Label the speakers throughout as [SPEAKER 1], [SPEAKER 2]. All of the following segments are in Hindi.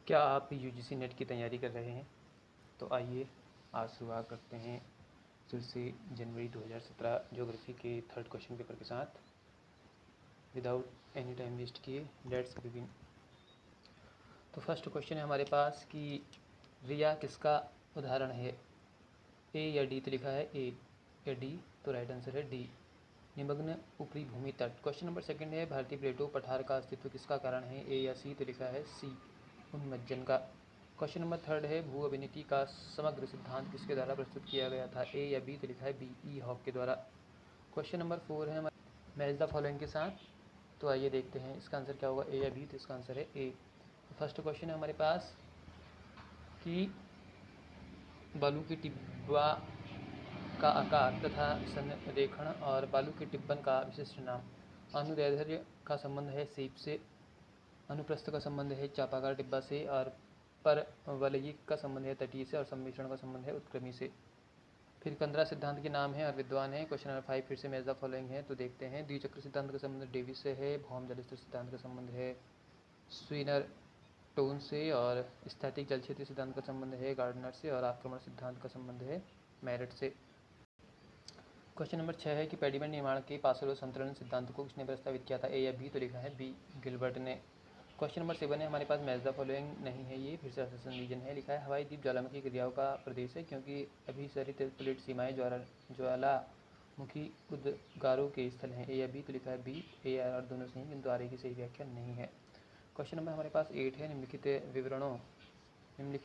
[SPEAKER 1] क्या आप यूजीसी नेट की तैयारी कर रहे हैं? तो आइए आज शुरुआत करते हैं फिर से जनवरी 2017 ज्योग्राफी के थर्ड क्वेश्चन पेपर के साथ। विदाउट एनी टाइम वेस्ट किए लेट्स बिगिन। तो फर्स्ट क्वेश्चन है हमारे पास कि रिया किसका उदाहरण है? ए या डी? तो लिखा है ए या डी, तो राइट आंसर है डी, निमग्न ऊपरी भूमि तट। क्वेश्चन नंबर सेकंड है भारतीय प्लेटो पठार का अस्तित्व किसका कारण है? ए या सी? तो लिखा है सी, उन्मज्जन का। क्वेश्चन नंबर थर्ड है भू अभिनीति का समग्र सिद्धांत किसके द्वारा प्रस्तुत किया गया था? ए या बी? तो लिखा है बी, ई हॉक के द्वारा। क्वेश्चन नंबर फोर है मैच द फॉलोइंग के साथ। तो आइए देखते हैं इसका आंसर क्या होगा, ए या बी? तो इसका आंसर है ए। फर्स्ट क्वेश्चन है हमारे पास कि बालू की टिब्बा का आकार तथा संरेखण और बालू के टिब्बन का विशिष्ट नाम। अनुदैर्ध्य का संबंध है सीप से, अनुप्रस्थ का संबंध है चापाकार टिब्बा से, और परवलयिक का संबंध है तटीय से, और सम्मिश्रण का संबंध है उत्क्रमी से। फिर 15 सिद्धांत के नाम हैं और विद्वान हैं। क्वेश्चन नंबर 5 फिर से मैच द फॉलोइंग है, तो देखते हैं। द्विचक्र सिद्धांत का संबंध डेविस से है, भौम जलस्तर सिद्धांत का संबंध है स्विनर टोन से, और स्थैतिक जल क्षेत्र सिद्धांत का संबंध है गार्डनर से, और आक्रमण सिद्धांत का संबंध है मैरट से। क्वेश्चन नंबर 6 है कि पेडिमेंट निर्माण के पार्श्व और संतुलन सिद्धांत को किसने प्रस्तावित किया था? ए या बी? तो लिखा है बी, गिलबर्ट ने। क्वेश्चन नंबर 7 है हमारे पास मैच द फॉलोइंग नहीं है, ये फिर से असंसन रीजन है। लिखा है हवाई द्वीप ज्वालामुखी क्रियाओं का प्रदेश है क्योंकि अभिसरित प्लेट सीमाएं ज्वालामुखी उद्गारों के स्थल हैं। ए या बी? तो लिखा है बी, ए और दोनों सही, किंतु आर की सही व्याख्या नहीं है। क्वेश्चन नंबर हमारे पास 8 है निम्नलिखित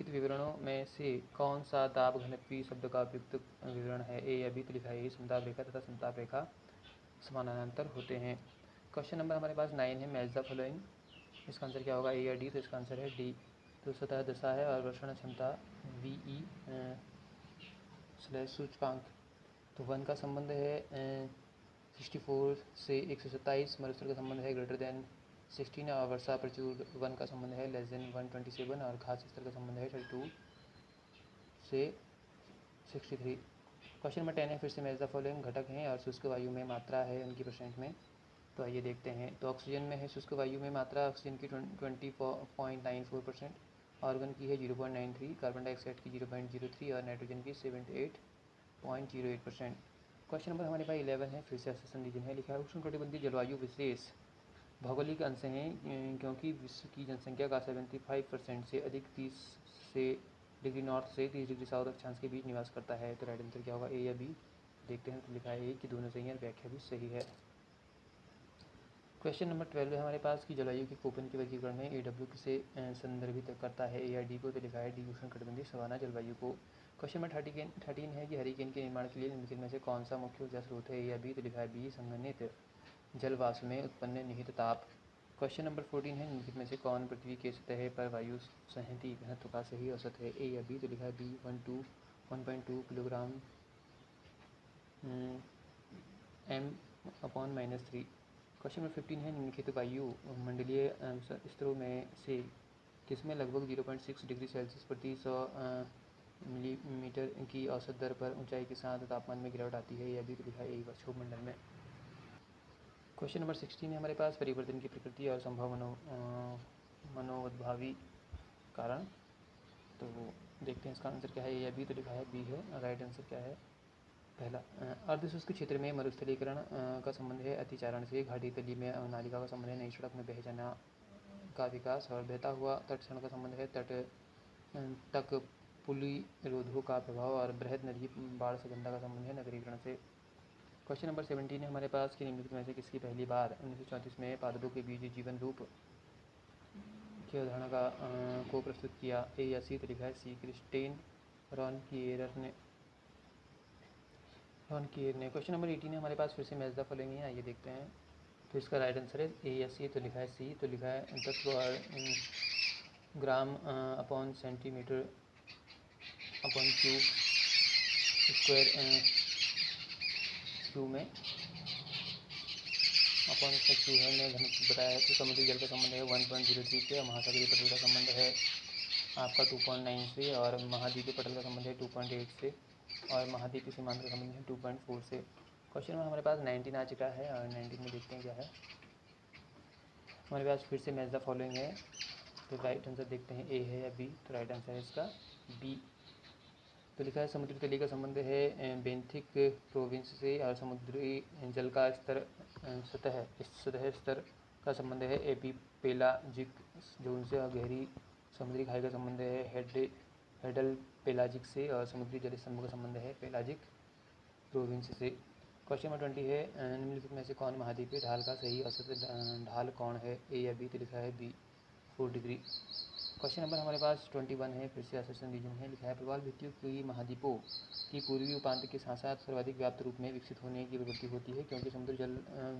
[SPEAKER 1] विवरणों में से कौन सा दाब घनत्वीय शब्द का उपयुक्त विवरण है? ए या बी? तो लिखा है ए, समताप रेखा तथा समताप रेखा समानांतर होते हैं। क्वेश्चन नंबर हमारे पास 9 है मैच द फॉलोइंग। इसका आंसर क्या होगा, ए या डी? तो इसका आंसर है डी। तो सतह दशा है और वर्षण क्षमता वी स्लैश सूचकांक। तो वन का संबंध है 64 से 127, मरुस्थल का संबंध है ग्रेटर देन 16, और वर्षा प्रचुर वन का संबंध है लेस देन 127, और घास स्तर का संबंध है 32 से 63। क्वेश्चन नंबर 10 है फिर से मैच द फॉलोइंग घटक हैं और शुष्क वायु में मात्रा है उनकी परसेंट में। तो आइए देखते हैं। तो ऑक्सीजन में है शुष्क वायु में मात्रा ऑक्सीजन की 20.94%, ऑर्गन की है 0.93, कार्बन डाइऑक्साइड की 0.03, और नाइट्रोजन की 78.08%। क्वेश्चन नंबर हमारे पास 11 है फिर से असंसन रीजन है। लिखा है उष्णकटिबंधीय जलवायु विशेष भौगोलिक अंश हैं क्योंकि विश्व की जनसंख्या का 75% से अधिक 30 से डिग्री नॉर्थ से 30 डिग्री साउथ अक्षांश के बीच निवास करता है। तो राइट आंसर क्या होगा, ए या बी? देखते हैं। तो लिखा है ए कि दोनों सही है, व्याख्या भी सही है। क्वेश्चन नंबर 12 है हमारे पास कि जलवायु के कोपन के वर्गीकरण में ए डब्ल्यू किसे संदर्भित करता है? ए या डी को? तो लिखा है डी, उष्णकटिबंधीय सवाना जलवायु को। क्वेश्चन नंबर 13 है कि हरिकेन के निर्माण के लिए निम्नलिखित में से कौन सा मुख्य ऊर्जा स्रोत है? ए या बी? तो लिखा है बी, संघनित जलवाष्प में उत्पन्न निहित ताप। क्वेश्चन नंबर 14 है निम्नलिखित में से कौन पृथ्वी के सतह पर वायु संहति घनत्व का सही औसत है? ए या बी? तो लिखा है B, 1.2 kilogram m/-3। Question number 15 है निम्नलिखित वायु मंडलीय स्तरों में से किसमें लगभग 0.6 डिग्री सेल्सियस प्रति 100 मिलीमीटर की औसत दर पर ऊंचाई के साथ तापमान में गिरावट आती है? या भी? तो लिखा है ए, क्षोभमंडल में। क्वेश्चन नंबर 16 है हमारे पास परिवर्तन की प्रकृति और संभव मनोद्भावी कारण। तो देखते हैं इसका आंसर क्या है, ए या बी? तो लिखा है बी है, राइट आंसर क्या है, पहला। अर्धशुष्क क्षेत्र में मरुस्थलीकरण का संबंध है अतिचारण से, घाटी तली में नालिका का संबंध है नई सड़क में बह जाना का विकास, और बहता हुआ तटक्षण का संबंध है तट तक पुली रोधों का प्रभाव, और बृहद नदी बाढ़ सगंधा का संबंध है नगरीकरण से। क्वेश्चन नंबर 17 है हमारे पास कि निम्नलिखित में से किसकी पहली बार 1934 में पादपों के बीच जीवन रूप की अवधारणा को प्रस्तुत किया? ए या सी? तो लिखा है सी, क्रिस्टेन रॉनकिएर ने। क्वेश्चन नंबर 18 है हमारे पास फिर से मैच द फॉलोइंग है, आइए देखते हैं। तो इसका राइट आंसर है ए या सी? तो लिखा है सी। तो लिखा है तत्व ग्राम upon centimetre upon cube square Q में अपॉन इसका क्यू है में घनत्व बताया है। तो समुद्री जल का संबंध है 1.03 से, महासागरीय पटल का संबंध है आपका 2.9 से, और महाद्वीपीय पटल का संबंध है 2.8 से, और महाद्वीपीय सीमांत का संबंध है 2.4 से। क्वेश्चन में हमारे पास 19 आ चुका है, और 19 में देखते हैं क्या है हमारे पास। फिर से मैच द फॉलोइंग है तो राइट आंसर देखते हैं ए है या बी। तो राइट आंसर है इसका बी। तो लिखा है समुद्री तली का संबंध है बेंथिक प्रोविंस से, और समुद्री जल का सतह स्तर का संबंध है एपी पेलाजिक जोन से, और गहरी समुद्री खाई का संबंध है हेडल पेलाजिक से, और समुद्री जल स्तंभ का संबंध है पेलाजिक प्रोविंस से। क्वेश्चन नंबर 20 है निम्नलिखित में से कौन महाद्वीपीय ढाल का सही औसत ढाल कौन है, ए या बी। तो लिखा है बी 4 डिग्री। क्वेश्चन नंबर हमारे पास 21 है, फिर से असर्शन रीजन है। लिखा है प्रवाल भित्तियों की महाद्वीपों की पूर्वी उपांत के साथ साथ सर्वाधिक व्याप्त रूप में विकसित होने की प्रवृत्ति होती है क्योंकि समुद्र जल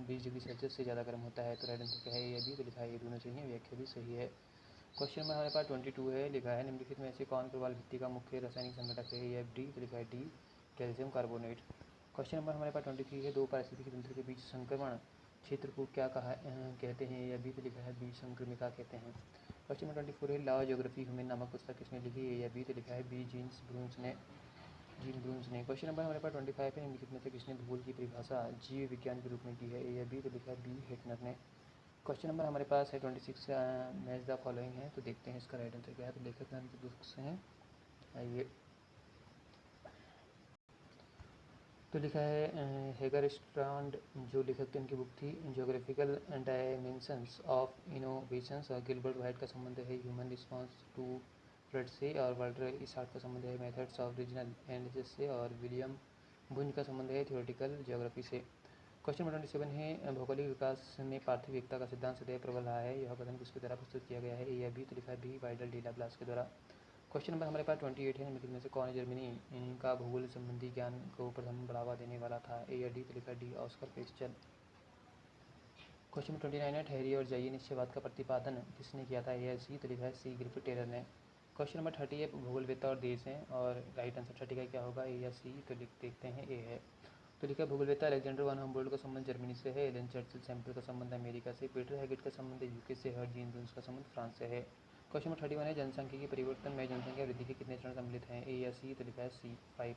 [SPEAKER 1] 20 डिग्री सेल्सियस से ज़्यादा गर्म होता है। तो राइट आंसर क्या है, ए या बी। तो लिखा है ये दोनों सही है, व्याख्या भी सही है। क्वेश्चन नंबर हमारे पास 22 है। लिखा है निम्नलिखित में से कौन प्रवाल भित्ति का मुख्य रासायनिक संघटक है, ए या डी। तो लिखा है D calcium carbonate. Question number हमारे पास 23 है। दो पारिस्थितिकी तंत्र के बीच संक्रमण क्षेत्र को क्या कहते हैं, ए या बी। तो लिखा है बी संक्रमिका कहते हैं। क्वेश्चन नंबर 24 है लॉ ज्योग्राफी ह्यूमन नामक पुस्तक किसने लिखी, ए या बी। तो लिखा है बी जीन ब्रून्स ने। क्वेश्चन नंबर हमारे पास 25 है। निम्नलिखित में से किसने भूगोल की परिभाषा जीव विज्ञान के रूप में की है, ए या बी। तो लिखा है बी हेटनर ने। क्वेश्चन नंबर हमारे पास है 26 मैच द फॉलोइंग है। तो देखते हैं इसका राइट आंसर क्या है। तो लेखक बुक्स हैं, आइए। तो लिखा है हेगर स्ट्रांड जो लेखक थे, उनकी बुक थी ज्योग्राफिकल डायमेंशंस ऑफ इनोवेशंस, और गिलबर्ट वाइट का संबंध है ह्यूमन रिस्पॉन्स टू फ्लड से, और वाल्टर इसार्ड का संबंध है मेथड्स ऑफ रीजनल एनालिसिस से, और विलियम बुंज का संबंध है थियोरेटिकल ज्योग्राफी से। क्वेश्चन नंबर 27 है भौगोलिक विकास में पार्थिव एकता का सिद्धांत सदैव प्रबल रहा है, यह कथन किसके द्वारा प्रस्तुत किया गया है, ए या बी। तो लिखा है बी वाइडल डीला ब्लास के द्वारा। क्वेश्चन नंबर हमारे पास 28 है। निम्नलिखित में से कौन जर्मनी का भूगोल संबंधी ज्ञान को प्रथम बढ़ावा देने वाला था, ए या डी। तो लिखा डी ऑस्कर पेस्चल। क्वेश्चन नंबर 29 है ठहरिए और जाइए निश्चयवाद का प्रतिपादन किसने किया था, ए या सी। तो लिखा है सी ग्रिफिथ टेलर ने। क्वेश्चन नंबर 30 है भूगोलवेत्ता और देश हैं, और राइट आंसर 30 का क्या होगा, ए या सी। तो देखते हैं ए है। तो लिखा है भूगोलवेत्ता अलेक्जेंडर वन हम्बोल्ट का संबंध जर्मनी से है, एलन चर्चिल सैम्पल का संबंध अमेरिका से, पीटर हैगेट का संबंध यूके से है, और जीन ब्रून्स का संबंध फ्रांस से है। क्वेश्चन नंबर 31 है जनसंख्या के परिवर्तन में जनसंख्या वृद्धि के कितने चरण सम्मिलित हैं, ए या सी। तो लिखा है सी 5।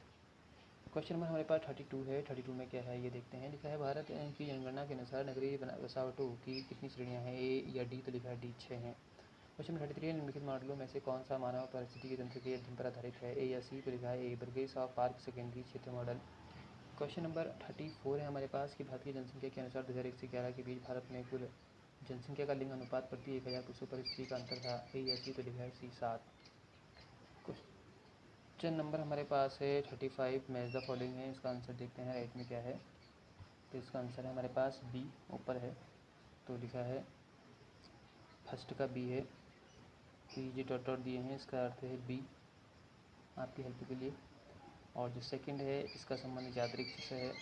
[SPEAKER 1] क्वेश्चन नंबर हमारे पास 32 है। 32 में क्या है ये देखते हैं। लिखा है भारत की जनगणना के अनुसार नगरीय बसावटों की कितनी श्रेणियां हैं, ए या डी। तो लिखा है डी 6 हैं। क्वेश्चन नंबर 33 है निम्नलिखित मॉडलों में से कौन सा मानव पारिस्थितिकी तंत्र के अध्ययन पर आधारित है, ए या सी। तो लिखा है ए बर्गेस ऑफ पार्क सेकेंडरी क्षेत्र मॉडल। क्वेश्चन नंबर 34 है हमारे पास कि भारतीय जनसंख्या के अनुसार 2001 से 11 के बीच भारत में कुल जनसंख्या का लिंग अनुपात प्रति 1000 पुरुषों पर स्त्री का अंतर था, ए या सी। तो लिखा है सी 7। क्वेश्चन नंबर हमारे पास है 35 मैच द फॉलोइंग है। इसका आंसर देखते हैं राइट में क्या है। तो इसका आंसर है हमारे पास बी ऊपर है। तो लिखा है फर्स्ट का बी है, कि ये डॉट डॉट दिए हैं इसका अर्थ है बी आपकी हेल्प के लिए। और जो सेकंड है इसका संबंध यादृच्छिक से है।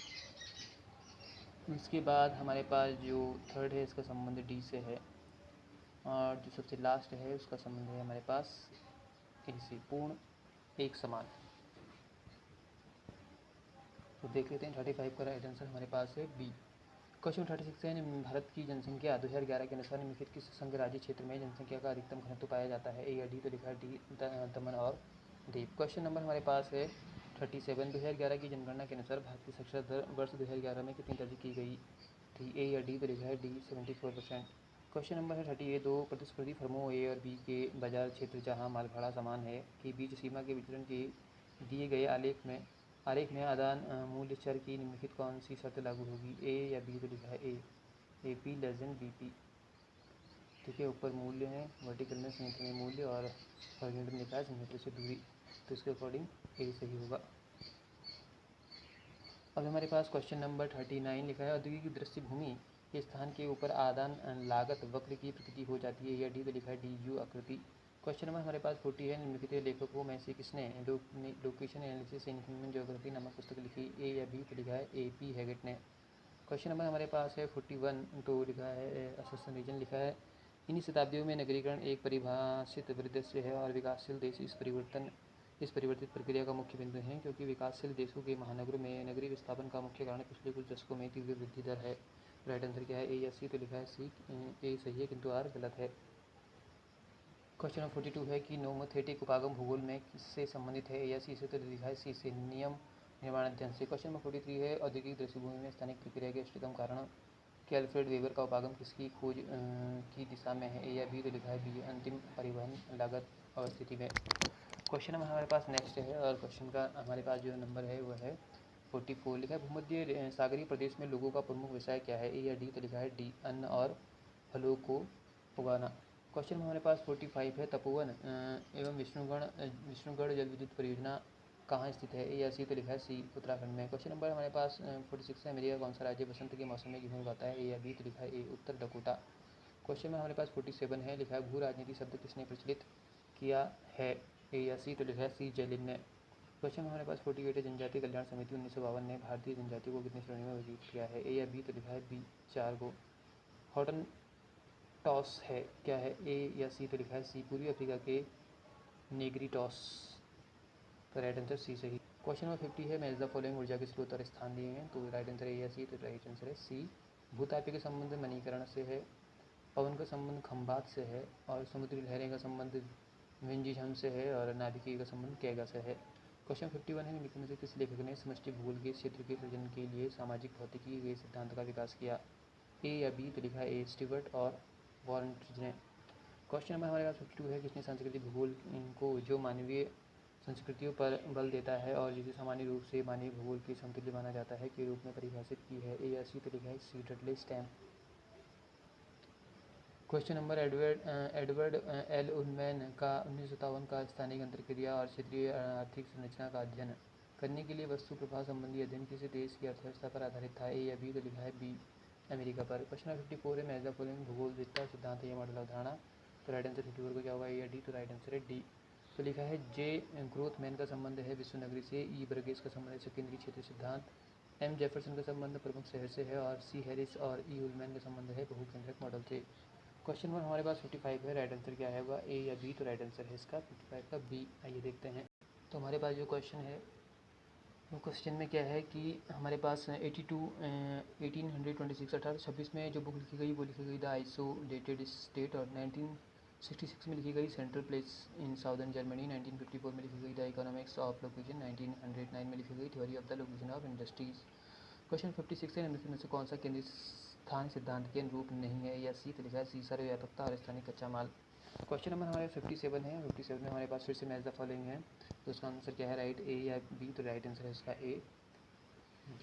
[SPEAKER 1] उसके बाद हमारे पास जो थर्ड है इसका संबंध डी से है, और जो सबसे लास्ट है उसका संबंध है हमारे पास ए से, पूर्ण एक समान। तो देख लेते हैं 35 का राइट आंसर हमारे पास है बी। क्वेश्चन 36 है भारत की जनसंख्या 2011 के अनुसार निम्नलिखित किस संघ राज्य क्षेत्र में जनसंख्या का अधिकतम घनत्व पाया जाता है, ए या डी। तो लिखा है डी दमन और दीव। क्वेश्चन नंबर हमारे पास है 37 2011 की जनगणना के अनुसार भारत की साक्षरता दर वर्ष 2011 में कितनी दर्ज की गई थी, ए या डी। तो लिखा है डी 74%। क्वेश्चन नंबर है 38 दो प्रतिस्पर्धी फर्मों ए और बी के बाजार क्षेत्र जहां माल भाड़ा समान है के बीच सीमा के वितरण के दिए गए आरेख में आदान मूल्य चर की निम्नलिखित कौन सी शर्त लागू होगी, ए या बी। तो लिखा है A P less than B P. ठीक है, ऊपर मूल्य है वर्टिकल में सेंटर में मूल्य, और हॉरिजॉन्टल में लिखा है सेंटर से दूरी। तो इसके अकॉर्डिंग ए सही होगा। अब हमारे पास क्वेश्चन नंबर 39 लिखा है औद्योगिक दृश्य भूमि के स्थान के ऊपर आदान लागत वक्र की प्रकृति हो जाती है, या डी। तो लिखा है डी यू आकृति। क्वेश्चन नंबर हमारे पास 40 है निम्नलिखित लेखकों में से किसने location analysis in human geography नामक पुस्तक लिखी, ए या बी। तो लिखा है ए पी हैगेट ने। क्वेश्चन नंबर हमारे पास है 41। तो लिखा है असर्शन रीजन। लिखा है इन्हीं शताब्दियों में नगरीकरण एक परिभाषित परिदृश्य है और विकासशील देश इस परिवर्तित प्रक्रिया का मुख्य बिंदु है, क्योंकि विकासशील देशों के महानगरों में नगरीय विस्थापन का मुख्य कारण पिछले कुछ दशकों में तीव्र वृद्धि दर है। राइट आंसर क्या है, ए या सी। तो लिखा है सी ए सही है, किंतु आर गलत है। क्वेश्चन नंबर 42 है कि नोमोथेटिक उपागम भूगोल में किससे संबंधित है, ए या सी से। तो लिखा है सी से, नियम निर्माण अध्ययन से। क्वेश्चन नंबर 43 है औद्योगिक दृश्यभूमि में स्थानिक प्रक्रिया के इष्टतम कारण कि अल्फ्रेड वेबर का उपागम किसकी खोज की दिशा में है, ए या बी। तो लिखा है बी, अंतिम परिवहन लागत और स्थिति में। क्वेश्चन नंबर हमारे पास नेक्स्ट है और क्वेश्चन का हमारे पास जो नंबर है वो है 44। लिखा है भूमध्य सागरीय प्रदेश में लोगों का प्रमुख व्यवसाय क्या है, ए या डी। तो लिखा है डी, अन्न और फलों को उगाना। क्वेश्चन में हमारे पास 45 है, तपोवन एवं विष्णुगढ़ जल विद्युत परियोजना कहाँ स्थित है, ए या सी। तो लिखा है सी, उत्तराखंड में। क्वेश्चन नंबर हमारे पास 46 है, अमेरिका कौन सा राज्य बसंत के मौसम में गेहूँ उगाता है, ए या बी। तो लिखा है ए, उत्तर डकोटा। क्वेश्चन में हमारे पास 47 है, लिखा है भू राजनीति शब्द किसने प्रचलित किया है, ए या सी। तो लिखा है सी, जेलिन ने। क्वेश्चन में हमारे पास 48 है, जनजातीय कल्याण समिति 1952 ने भारतीय जनजाति को कितनी श्रेणी में वर्गीकृत किया है, ए या बी। तो लिखा है बी, 4 को। हॉटन टॉस है क्या है, ए या सी। तो लिखा है सी, पूर्वी अफ्रीका के नेग्री टॉस। तो राइट आंसर सी सही। क्वेश्चन नंबर 50 है, मैच द फॉलोइंग ऊर्जा के स्रोत और स्थान दिए हैं। तो राइट आंसर ए या सी। तो राइट आंसर है सी, भूतापी के संबंध मणिकरण से है, पवन का संबंध खंबात से है, और समुद्री लहरें का संबंध विंजीझम से है, और नाभिकीय का संबंध कैगा से है। क्वेश्चन 51 है, निम्नलिखित में से किस लेखक ने समष्टि भूगोल के क्षेत्र के सृजन के लिए सामाजिक भौतिकी के सिद्धांत का विकास किया, ए या बी। तो लिखा है ए, स्टीवर्ट और वॉरेंट्ज ने। क्वेश्चन नंबर हमारे पास 52 है, किसने सांस्कृतिक भूगोल को जो मानवीय संस्कृतियों पर बल देता है और जिसे सामान्य रूप से मानवीय भूगोल के समतुल्य माना जाता है के रूप में परिभाषित की है, ए या सी। तो लिखा है C, Dudley Stamp. Question number Edward L Ullman का 1957 का स्थानिक अंतर्क्रिया और क्षेत्रीय आर्थिक संरचना का अध्ययन करने के लिए वस्तु प्रवाह संबंधी अध्ययन किस देश की अर्थव्यवस्था पर आधारित था, ए या बी। तो लिखा है बी, अमेरिका पर। क्वेश्चन नंबर 54 है, मैच द फॉलोइंग भूगोल विद्या सिद्धांत या मॉडल अवधारणा। तो राइट आंसर 54 को क्या होगा, ए या डी। तो राइट आंसर है डी। तो लिखा है जे, ग्रोथमैन का संबंध है विश्व नगरी से, ई, बर्गेस का संबंध है सेकेंडरी क्षेत्र सिद्धांत, एम, जेफरसन का संबंध प्रमुख शहर से है, और सी, हैरिस और ई, उलमैन का संबंध है बहुकेंद्रक मॉडल से। क्वेश्चन नंबर हमारे पास 55 है, राइट आंसर क्या होगा, ए या बी। तो राइट आंसर है इसका 55 का बी। आइए देखते हैं। तो हमारे पास जो क्वेश्चन है वो क्वेश्चन में क्या है कि हमारे पास 1826 1826 में जो बुक लिखी गई वो लिखी गई द आइसोलेटेड स्टेट, और 1966 में लिखी गई central place in southern Germany, 1954 में लिखी गई द इकोनॉमिक्स ऑफ लोकेशन, 1909 में लिखी गई theory of the location of industries. Question 56 है, निम्नलिखित में से कौन सा केंद्रीय स्थान सिद्धांत के अनुरूप नहीं है, या सी। तो लिखा है सी, सर्वव्यापकता और स्थानीय कच्चा माल। क्वेश्चन नंबर हमारे 57 है, 57 में हमारे पास फिर से मैच द फॉलोइंग है। तो उसका आंसर क्या है, राइट, ए या बी। तो राइट आंसर है इसका ए,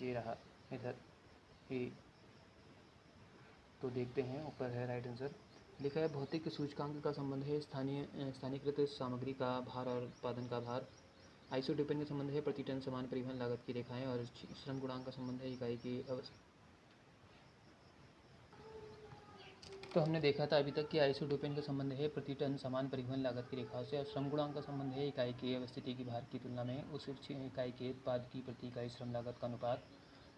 [SPEAKER 1] ये रहा इधर ए। तो देखते हैं, ऊपर है राइट आंसर। लिखा है भौतिक सूचकांक का संबंध है स्थानीयकृत सामग्री का भार और उत्पादन का भार। आइसोटोपन का संबंध है प्रति टन समान परिवहन लागत की रेखाएं, और श्रम गुणांक का संबंध है इकाई की तो हमने देखा था अभी तक कि आइसोटोपेन का संबंध है प्रति टन समान परिवहन लागत की रेखाओं से, और श्रम गुणांक का संबंध है इकाई की अवस्थिति की भार की तुलना में उस इकाई के उत्पाद की प्रति इकाई श्रम लागत का अनुपात।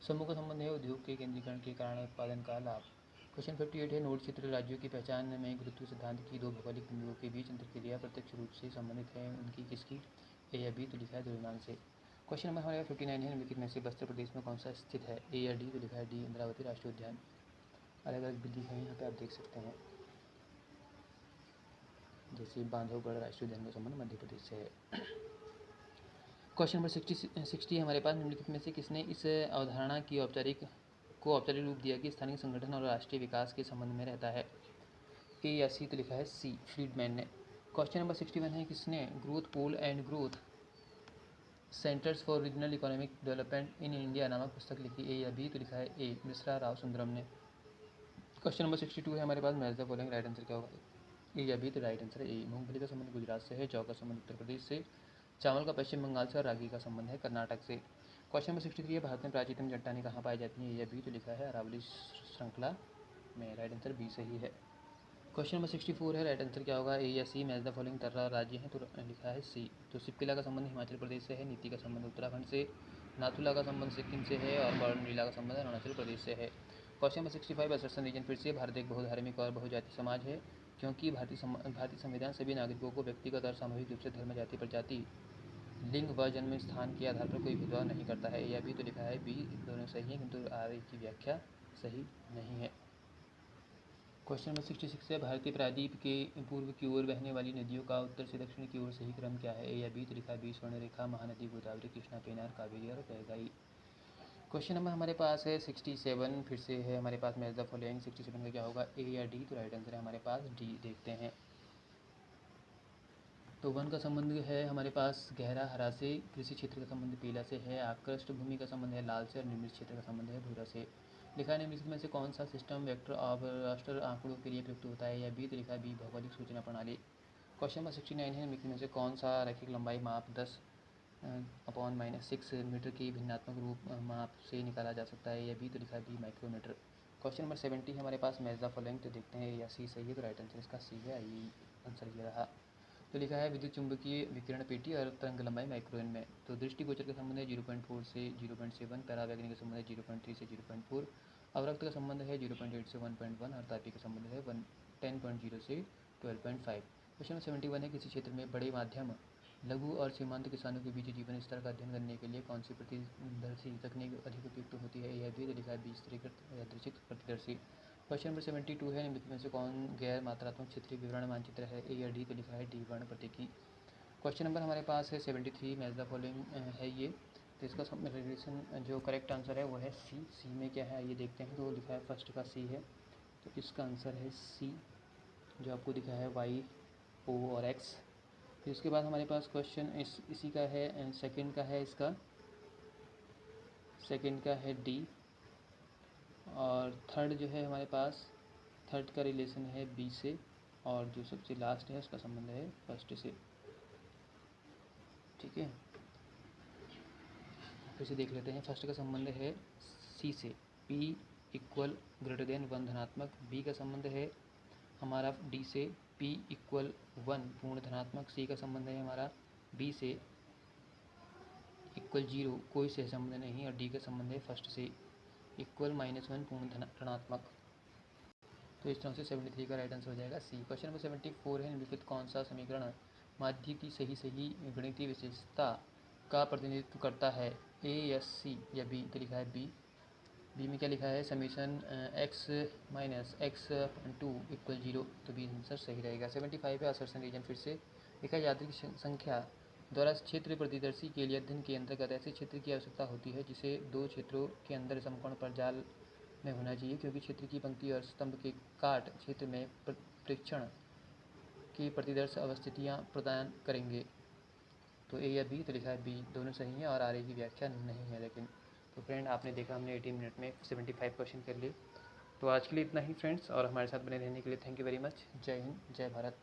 [SPEAKER 1] समूह का संबंध है उद्योग के केंद्रीकरण के कारण उत्पादन का लाभ। क्वेश्चन 58 है, नोड क्षेत्र राज्यों की पहचान में गुरुत्व सिद्धांत की दो भौगोलिक बिंदुओं के बीच अंतरक्रिया प्रत्यक्ष रूप से संबंधित है, उनकी किसकी, ए या बी। तो लिखा है द्रव्यमान से। क्वेश्चन नंबर हमारे 59 है, निम्नलिखित में से बस्तर प्रदेश में कौन सा स्थित है, ए या डी। तो लिखा है डी, इंद्रावती राष्ट्रीय उद्यान। अलग अलग बिल्डिंग है यहाँ पे आप देख सकते हैं, जैसे बांधवगढ़ राष्ट्रीय उद्यान का संबंध मध्य प्रदेश से है। क्वेश्चन नंबर 60 है हमारे पास, निम्नलिखित में से किसने इस अवधारणा की औपचारिक रूप दिया कि स्थानीय संगठन और राष्ट्रीय विकास के संबंध में रहता है, ए या सी। तो लिखा है सी, फ्रीडमैन ने। क्वेश्चन नंबर 61 है, किसने growth pole and growth centres for regional economic development in India नामक पुस्तक लिखी, ए या बी। तो लिखा है ए, मिश्रा राव सुंदरम ने। क्वेश्चन नंबर 62 है हमारे पास, match the following, right answer क्या होगा, ए या बी। तो राइट आंसर है ए, मूंगफली का संबंध गुजरात से है, जौ का संबंध उत्तर प्रदेश से, चावल का पश्चिम बंगाल से, और रागी का संबंध है कर्नाटक से। क्वेश्चन नंबर 63 है, भारत में प्राचीनतम चट्टानें कहाँ पाई जाती हैं, ए या बी। तो लिखा है अरावली श्रृंखला में, राइट आंसर बी सही है। क्वेश्चन नंबर 64 है, राइट आंसर क्या होगा, ए या सी। मैच द फॉलोइंग तर्रा राज्य हैं, तो लिखा है सी। तो सिपकिला का संबंध हिमाचल प्रदेश से है, नीति का संबंध उत्तराखंड से, नाथुला का संबंध सिक्किम से है, और बॉर्नविला का संबंध अरुणाचल प्रदेश से है। क्वेश्चन नंबर 65, असर्सन रीजन फिर से, भारत एक बहुधार्मिक और बहुजाति समाज है क्योंकि भारतीय संविधान सभी नागरिकों को व्यक्तिगत और सामूहिक रूप से धर्म, जाति, प्रजाति, लिंग व जन्म स्थान के आधार पर कोई भेदभाव नहीं करता है, ए या बी। तो लिखा है बी, दोनों सही है, किंतु आर की व्याख्या सही नहीं है। क्वेश्चन नंबर 66 है, भारतीय प्रायद्वीप के पूर्व की ओर बहने वाली नदियों का उत्तर से दक्षिण की ओर सही क्रम क्या है, ए या बी। तो लिखा है बी, स्वर्णरेखा, महानदी, गोदावरी, कृष्णा, पेनार, कावेरी और कैगाई। क्वेश्चन नंबर हमारे पास है 67, फिर से है हमारे पास मैच द फॉलोइंग। 67 का क्या होगा, ए या डी? तो राइट आंसर है हमारे पास डी। देखते हैं। तो वन का संबंध है हमारे पास गहरा हरा से, कृषि क्षेत्र का संबंध पीला से है, आकृष्ट भूमि का संबंध है लाल से, और निम्न क्षेत्र का संबंध है भूरा से। लिखा है निम्नलिखित में से कौन सा सिस्टम वेक्टर ऑफ राष्ट्र आंकड़ों के लिए प्रयुक्त होता है? या बी? तो लिखा है बी, भौगोलिक सूचना प्रणाली। क्वेश्चन नंबर 69 है, निम्नलिखित में से कौन सा रैखिक लंबाई माप 10/-6 मीटर की भिन्नात्मक रूप माप से निकाला जा सकता है? या बी? तो लिखा है बी, माइक्रोमीटर। क्वेश्चन नंबर 70 है हमारे पास मैच द फॉलोइंग। तो देखते हैं या सी सही है? तो राइट आंसर इसका सी है। आइए आंसर ये रहा। तो लिखा है विद्युत चुंबकीय विकिरण पेटी और तरंग लंबाई माइक्रोन में। तो दृष्टिगोचर का संबंध है 0.4 से 0.7, पैरावैगनिक का संबंध है 0.3 से 0.4, अवरक्त का संबंध है 0.8 से 1.1, और तापीय का संबंध है 10.0 से 12.5। क्वेश्चन नंबर 71 है, किसी क्षेत्र में बड़े, माध्यम, लघु और सीमांत किसानों के बीच जीवन स्तर का अध्ययन करने के लिए कौन सी प्रतिदर्शी तकनीक अधिक उपयुक्त होती है? यह भी? तो लिखा है बी, स्तरीकृत यादृच्छिक प्रतिदर्शी। क्वेश्चन नंबर 72 है, निम्नलिखित में से कौन गैर मात्रात्मक क्षेत्रीय विवरण मानचित्र है? ए या डी? तो लिखा है डी, वर्ण प्रतीकी। क्वेश्चन नंबर हमारे पास है 73, मैच द फॉलोइंग है ये। तो इसका रिलेशन जो करेक्ट आंसर है वो है सी। सी में क्या है ये देखते हैं। तो लिखा है फर्स्ट का सी है, तो इसका आंसर है सी, जो आपको दिखा है वाई, ओ और एक्स। फिर उसके बाद हमारे पास क्वेश्चन इसी का है, सेकंड का है, इसका सेकंड का है डी, और थर्ड जो है हमारे पास, थर्ड का रिलेशन है बी से, और जो सबसे लास्ट है उसका संबंध है फर्स्ट से। ठीक है, फिर से देख लेते हैं। फर्स्ट का संबंध है सी से, P इक्वल ग्रेटर देन 1 धनात्मक। बी का संबंध है हमारा डी से, P इक्वल 1 पूर्ण धनात्मक। सी का संबंध है हमारा बी से इक्वल 0, कोई से संबंध नहीं। और डी का संबंध है फर्स्ट से इक्वल -1 पूर्ण ऋणात्मक। तो इस तरह से 73 का राइट आंसर हो जाएगा सी। क्वेश्चन नंबर 74 है, निम्नलिखित कौन सा समीकरण माध्य की सही गणितीय विशेषता का प्रतिनिधित्व करता है? ए या सी या बी? तो लिखा है बी। बी में क्या लिखा है, summation x minus x two equal 0। तो बी आंसर सही रहेगा। 75 है, असर्शन रीजन। फिर से लिखा है यादृच्छिक संख्या द्वारा क्षेत्र प्रतिदर्शी के लिए अध्ययन के अंतर्गत ऐसे क्षेत्र की आवश्यकता होती है जिसे दो क्षेत्रों के अंदर समकोण प्रजाल में होना चाहिए, क्योंकि क्षेत्र की पंक्ति और स्तंभ के काट क्षेत्र में प्रेक्षण की प्रतिदर्श अवस्थितियाँ प्रदान करेंगे। तो ए या बी? तो लिखा है बी, दोनों सही हैं और आगे की व्याख्या नहीं है लेकिन। तो फ्रेंड आपने देखा हमने 18 मिनट में 75 क्वेश्चन कर लिए। तो आज के लिए इतना ही फ्रेंड्स, और हमारे साथ बने रहने के लिए थैंक यू वेरी मच। जय हिंद, जय भारत।